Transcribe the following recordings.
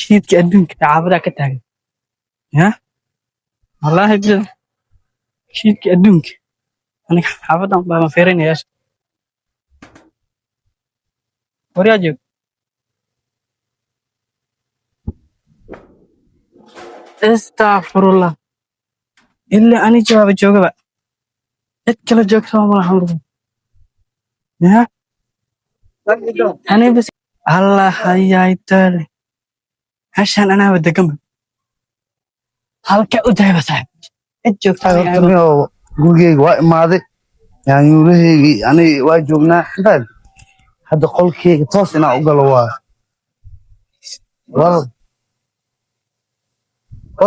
شيدك أدونك تعابدا كتاعي ها والله بجد شيدك أدونك أنا حافظ ما فيرين ياش ورياجب استغفر الله إلا أنا جواب الجواب اتكلم جوك سوا ما حمرهم ها أنا بس الله حياي تالي عشان أنا بدي أكمل halka u tahay basax cid joogtaa gurigeyga waa imaaday yaanyuuraheygii aniga waa joognaa intaad hadda qolkeyga toos inaan u galo waa war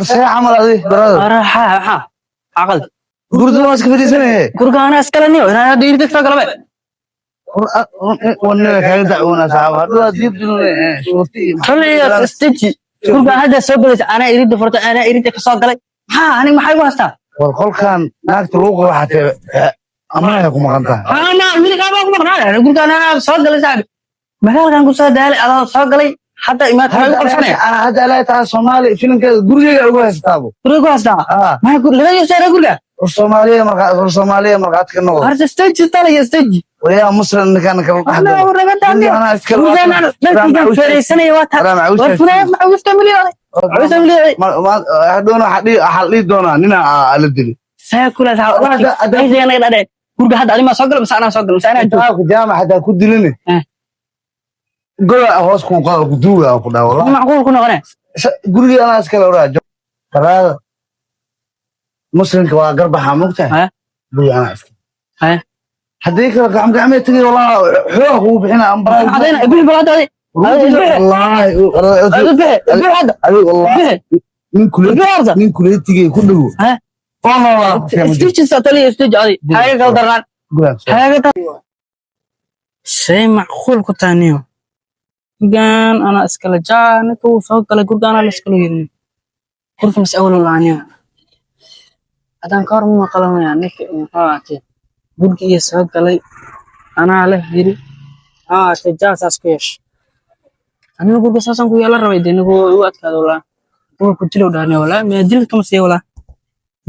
see camal adi barada araha aqal gurida waa iska fadhiisanaye gurigana iskala niyo inaan dhiiri dadka kala bay wannaga kaaga dacwoonaa saxaaba hadda diibdinune xulliya istaji guriga hadda soo galaysa ana irida furta ana irida ka soo galay aniga maxay u haystaa war qolkan naagta lagu qabo xatee amanaha ku maqan tahay ana miliga baa ku maqnaa gurigana soo galay saaxib magaalkan ku soo daalay adoo soo galay hadda imaad maxay u qabsanay ana hadda ilaa taa Soomaali filimkeeda gurigeyga ugu haystaabo guriga haystaa ma laga soo guriga Soomaaliya markaad ka noqdo harta stage talaya stage ويا مصر انك انا كم انا ورغداني انا لا فريسني واتا وفنا معوفت مليون عوفت مليون ما هدونا حلي دونا نينا على الدلي ساكل اي انا داده غurga hada alima soo gal bas ana soo gal bas ana joog jaamac hada ku dilini gola hoos ku qal ku duuga ku dhaawala macquul ku noqonay guriga ana iska la raajo taraada muslimka waa garbaxa mugtahay guriga ana iska هديك رقم قامي تجي والله حوه وبحنا أمبارح هذين أبي بلاد هذي والله أبي هذا والله من كل تيجي كله والله استيج ساتلي استيج هذي هاي قدران هاي قدر شيء معقول كتانيو جان أنا أسكال جان تو سوق على جود أنا الأسكال يرني كل مسؤول ولا عنيا هذا كارم ما قالوا يعني كي gurigi iyo soo galay anaa la hiri tajaasaas ku yeesh anigu guriga saasan ku yeelan rabay dinagu u adkaado wala ku dilo dhaanay wala ma dil kama sii wala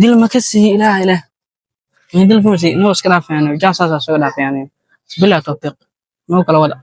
dil ma ka sii ilaah ma dil kama sii noo iska dhaafayaan jaasaas soo dhaafayaan bilaa tawfiiq noo kala wada